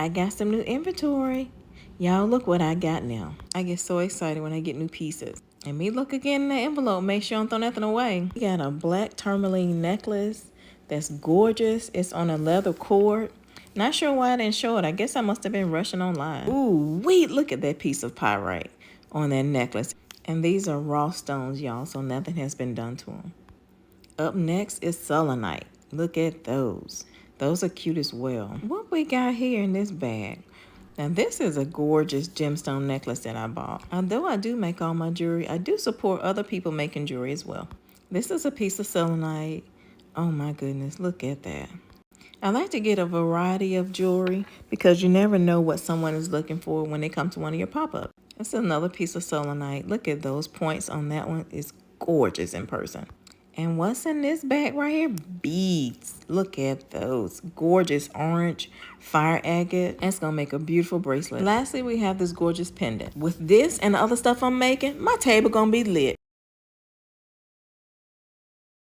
I got some new inventory. Y'all, look what I got now. I get so excited when I get new pieces. And me look again in the envelope, make sure I don't throw nothing away. We got a black tourmaline necklace that's gorgeous. It's on a leather cord. Not sure why I didn't show it. I guess I must have been rushing online. Ooh, wait, look at that piece of pyrite on that necklace. And these are raw stones, y'all, so nothing has been done to them. Up next is selenite. Look at those. Those are cute as well. What we got here in this bag? Now this is a gorgeous gemstone necklace that I bought. Although I do make all my jewelry, I do support other people making jewelry as well. This is a piece of selenite. Oh my goodness, look at that. I like to get a variety of jewelry because you never know what someone is looking for when they come to one of your pop-ups. That's another piece of selenite. Look at those points on that one. It's gorgeous in person. And what's in this bag right here? Beads. Look at those. Gorgeous orange fire agate. That's going to make a beautiful bracelet. Lastly, we have this gorgeous pendant. With this and the other stuff I'm making, my table going to be lit.